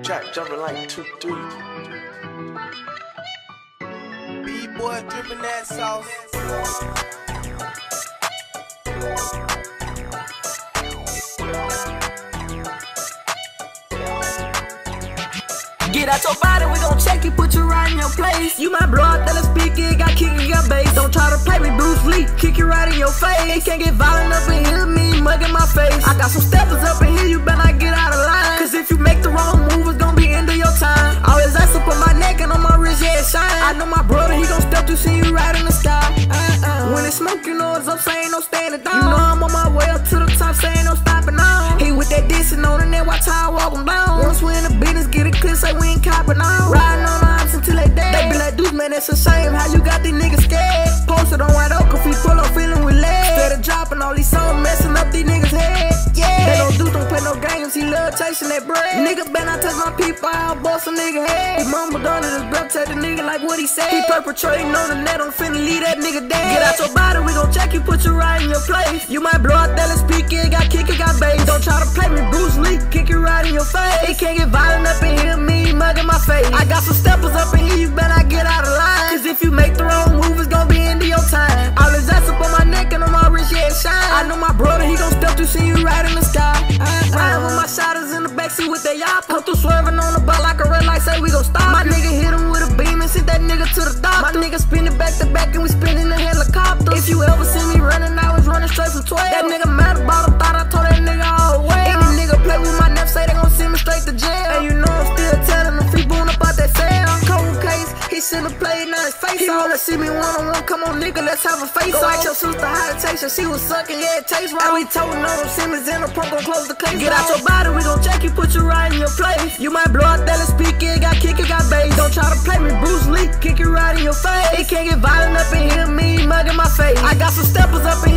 Jack jumping like 2-3. B-boy dripping that sauce. Get out your body, we gon' check you, put you right in your place. You might blow out that speaker, got kick and got bass. Don't try to play me Bruce Lee, kick you right in your face. Can't get violent up in here, me mugging my face. I got some steppers up in here, you better not get out of line. Cause if you make the wrong move, it's gon' be end of your time. Always ice up on my neck and on my wrist, yeah, it shine. I know my brother, he gon' step to see you right in the sky. When it's smoke, you know it's up, so ain't no standing down. You know I'm on my way up to the top, so ain't no stopping on. He with that dissing on and then watch how I walk him down. Once we in the business, get it clear, say we ain't copping on. Riding on the ops until they dead. They be like, dude, man, it's a shame how you got these niggas scared. Posted on White Oak, if we pull up feeling with lead. Instead of dropping all these songs, messing up these niggas' heads. Yeah, they don't play no games, he love chasing that bread. Nigga better not touch my people, I'll bust a nigga head. He mumbled under his breath, tell the nigga like what he said. He perpetrating on the net, I'm finna leave that nigga dead. Get out your body, we gon' check you, put you right in your place. You might blow out that speaker, got kick it, got bass. Don't try to play me Bruce Lee, kick you right in your face. He can't get violent up in here, me mugging my face. I got some steppers up in here, you better not get out of line. Cause if you make the wrong move, it's gon' be end of your time. All his ass up on my neck and on my wrist, yeah, it shine. I know my brother, he gon' step to see you right in the sky. Riding with my shotters in the backseat with that yacht. Come through swerving on the butt like a red light, say we gon' stop. My nigga hit him with a beam and sent that nigga to the doctor. My nigga spinning back to back and we spinning the helicopter. If you ever see me running, I was running straight from 12. That nigga mad about him, thought I told that nigga all the way. Any nigga play with my nephew, say they gon' send me straight to jail. And you know I'm still telling them free boon up out that cell. Cold case, he should've played, now his face. He wanna see me one-on-one, come on nigga, let's have a face. Go ask your sister how it tastes, and she was sucking, yeah, it tastes right. And we told no Simmons in the pump, gon' close the case. Get out your body, we gon' check you, put you right in your place. You might blow out that speaker, got kick it, got bass. Don't try to play me Bruce Lee, kick you right in your face. He can't get violent up in here, me mugging my face. I got some steppers up in here.